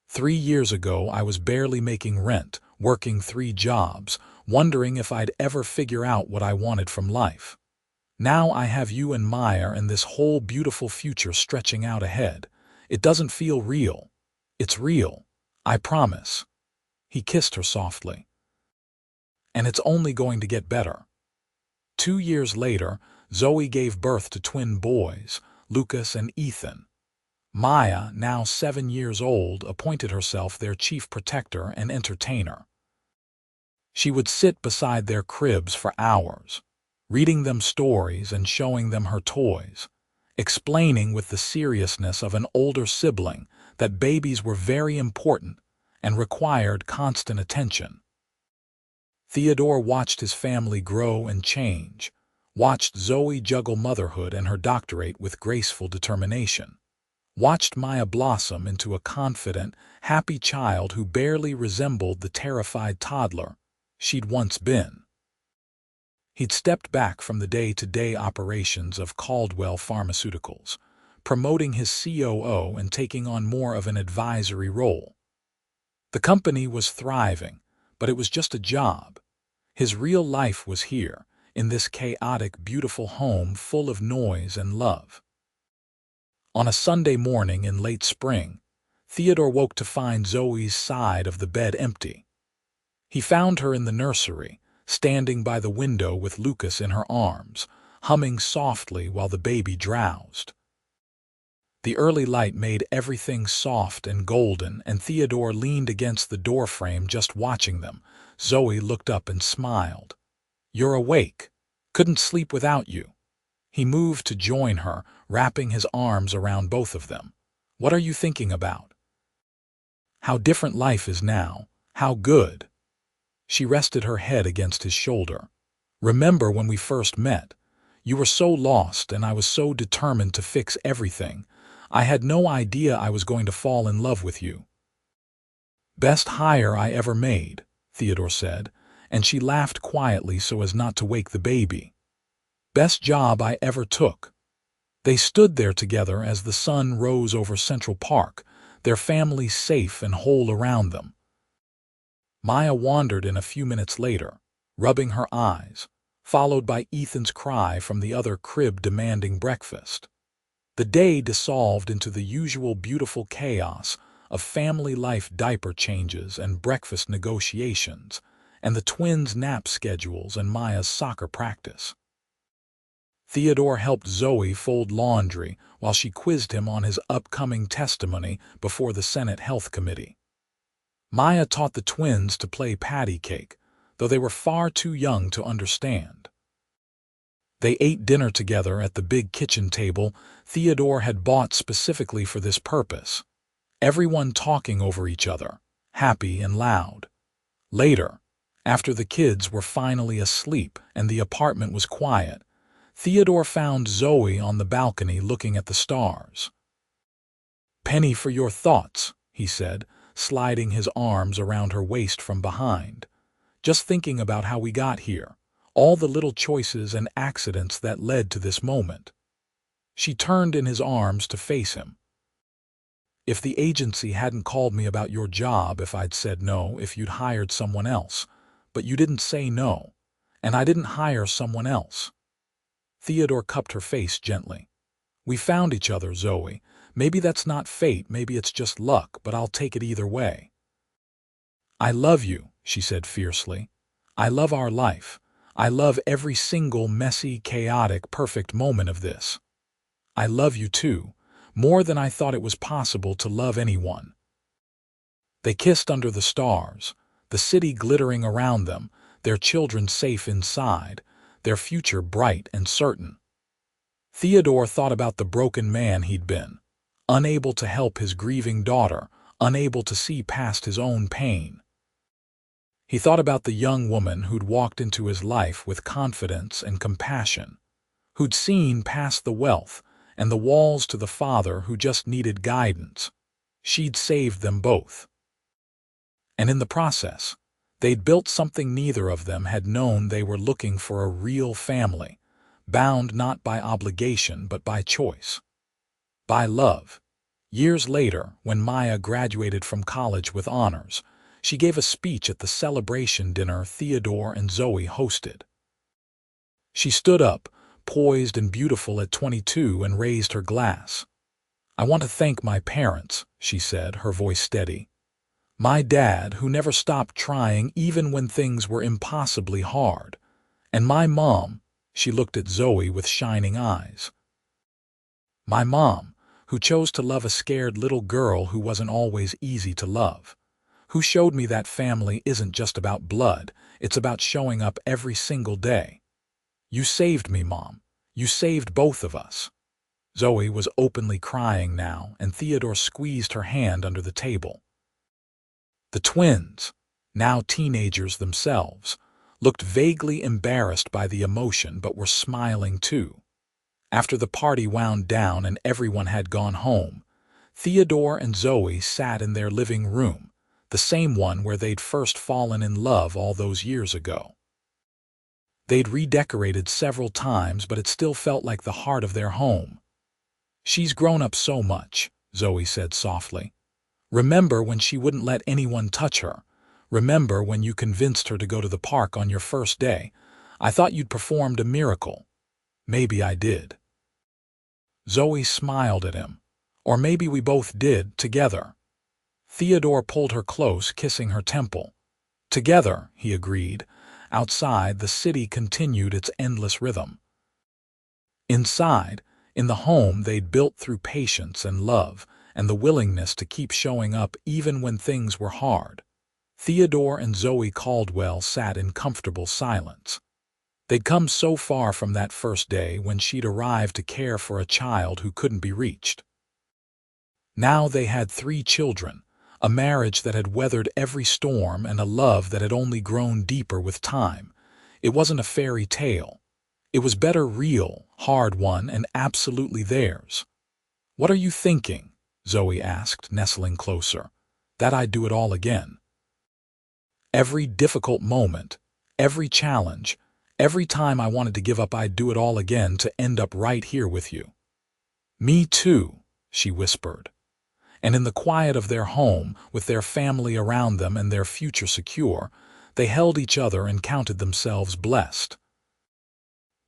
3 years ago, I was barely making rent, working 3 jobs, wondering if I'd ever figure out what I wanted from life. Now I have you and Maya and this whole beautiful future stretching out ahead. It doesn't feel real. It's real. I promise." He kissed her softly. "And it's only going to get better." 2 years later, Zoe gave birth to twin boys, Lucas and Ethan. Maya, now 7 years old, appointed herself their chief protector and entertainer. She would sit beside their cribs for hours, reading them stories and showing them her toys, explaining with the seriousness of an older sibling that babies were very important and required constant attention. Theodore watched his family grow and change, watched Zoe juggle motherhood and her doctorate with graceful determination, watched Maya blossom into a confident, happy child who barely resembled the terrified toddler she'd once been. He'd stepped back from the day-to-day operations of Caldwell Pharmaceuticals, promoting his COO and taking on more of an advisory role. The company was thriving, but it was just a job. His real life was here, in this chaotic, beautiful home full of noise and love. On a Sunday morning in late spring, Theodore woke to find Zoe's side of the bed empty. He found her in the nursery, standing by the window with Lucas in her arms, humming softly while the baby drowsed. The early light made everything soft and golden, and Theodore leaned against the doorframe just watching them. Zoe looked up and smiled. "You're awake. Couldn't sleep without you." He moved to join her, wrapping his arms around both of them. "What are you thinking about?" "How different life is now. How good." She rested her head against his shoulder. "Remember when we first met? You were so lost and I was so determined to fix everything. I had no idea I was going to fall in love with you." "Best hire I ever made," Theodore said, and she laughed quietly so as not to wake the baby. "Best job I ever took." They stood there together as the sun rose over Central Park, their family safe and whole around them. Maya wandered in a few minutes later, rubbing her eyes, followed by Ethan's cry from the other crib demanding breakfast. The day dissolved into the usual beautiful chaos of family life, diaper changes and breakfast negotiations, and the twins' nap schedules and Maya's soccer practice. Theodore helped Zoe fold laundry while she quizzed him on his upcoming testimony before the Senate Health Committee. Maya taught the twins to play patty cake, though they were far too young to understand. They ate dinner together at the big kitchen table Theodore had bought specifically for this purpose, everyone talking over each other, happy and loud. Later, after the kids were finally asleep and the apartment was quiet, Theodore found Zoe on the balcony looking at the stars. "Penny for your thoughts," he said, sliding his arms around her waist from behind. "Just thinking about how we got here, all the little choices and accidents that led to this moment." She turned in his arms to face him. "If the agency hadn't called me about your job, if I'd said no, if you'd hired someone else, but you didn't say no, and I didn't hire someone else." Theodore cupped her face gently. "We found each other, Zoe. Maybe that's not fate, maybe it's just luck, but I'll take it either way." "I love you," she said fiercely. "I love our life. I love every single messy, chaotic, perfect moment of this. I love you too, more than I thought it was possible to love anyone." They kissed under the stars, the city glittering around them, their children safe inside, their future bright and certain. Theodore thought about the broken man he'd been, unable to help his grieving daughter, unable to see past his own pain. He thought about the young woman who'd walked into his life with confidence and compassion, who'd seen past the wealth and the walls to the father who just needed guidance. She'd saved them both. And in the process, they'd built something neither of them had known. They were looking for a real family, bound not by obligation but by choice, by love. Years later, when Maya graduated from college with honors, She gave a speech at the celebration dinner Theodore and Zoe hosted. She stood up, poised and beautiful at 22, and raised her glass. "I want to thank my parents," she said, her voice steady. "My dad, who never stopped trying even when things were impossibly hard. And my mom," she looked at Zoe with shining eyes. "My mom, who chose to love a scared little girl who wasn't always easy to love. Who showed me that family isn't just about blood, it's about showing up every single day. You saved me, Mom. You saved both of us." Zoe was openly crying now, and Theodore squeezed her hand under the table. The twins, now teenagers themselves, looked vaguely embarrassed by the emotion but were smiling too. After the party wound down and everyone had gone home, Theodore and Zoe sat in their living room, the same one where they'd first fallen in love all those years ago. They'd redecorated several times, but it still felt like the heart of their home. "She's grown up so much," Zoe said softly. "Remember when she wouldn't let anyone touch her? Remember when you convinced her to go to the park on your first day? I thought you'd performed a miracle." "Maybe I did." Zoe smiled at him. "Or maybe we both did, together." Theodore pulled her close, kissing her temple. "Together," he agreed. Outside, the city continued its endless rhythm. Inside, in the home they'd built through patience and love, and the willingness to keep showing up even when things were hard, Theodore and Zoe Caldwell sat in comfortable silence. They'd come so far from that first day when she'd arrived to care for a child who couldn't be reached. Now they had 3 children, a marriage that had weathered every storm, and a love that had only grown deeper with time. It wasn't a fairy tale. It was better, real, hard-won, and absolutely theirs. "What are you thinking?" Zoe asked, nestling closer. "That I'd do it all again. Every difficult moment, every challenge, every time I wanted to give up, I'd do it all again to end up right here with you." "Me too," she whispered. And in the quiet of their home, with their family around them and their future secure, they held each other and counted themselves blessed.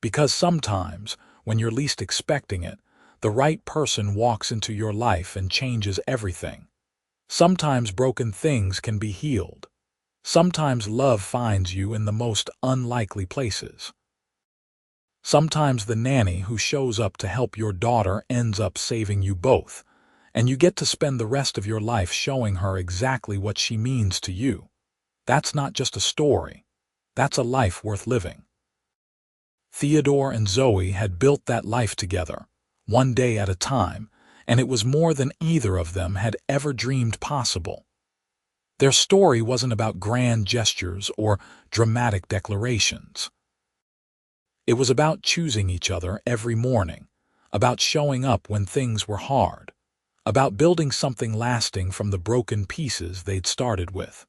Because sometimes, when you're least expecting it, the right person walks into your life and changes everything. Sometimes broken things can be healed. Sometimes love finds you in the most unlikely places. Sometimes the nanny who shows up to help your daughter ends up saving you both, and you get to spend the rest of your life showing her exactly what she means to you. That's not just a story. That's a life worth living. Theodore and Zoe had built that life together, one day at a time, and it was more than either of them had ever dreamed possible. Their story wasn't about grand gestures or dramatic declarations. It was about choosing each other every morning, about showing up when things were hard, about building something lasting from the broken pieces they'd started with.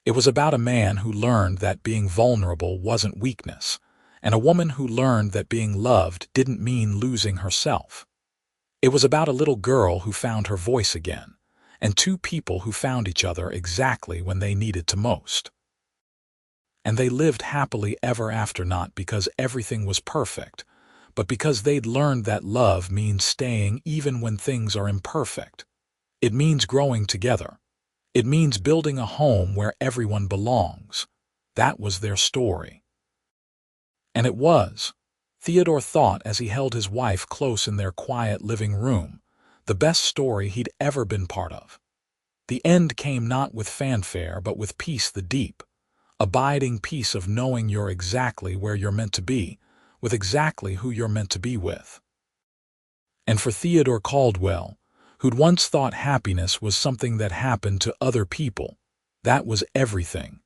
It was about a man who learned that being vulnerable wasn't weakness, and a woman who learned that being loved didn't mean losing herself. It was about a little girl who found her voice again, and 2 people who found each other exactly when they needed to most. And they lived happily ever after, not because everything was perfect, but because they'd learned that love means staying even when things are imperfect. It means growing together. It means building a home where everyone belongs. That was their story. And it was, Theodore thought as he held his wife close in their quiet living room, the best story he'd ever been part of. The end came not with fanfare but with peace, the deep, abiding peace of knowing you're exactly where you're meant to be, with exactly who you're meant to be with. And for Theodore Caldwell, who'd once thought happiness was something that happened to other people, that was everything.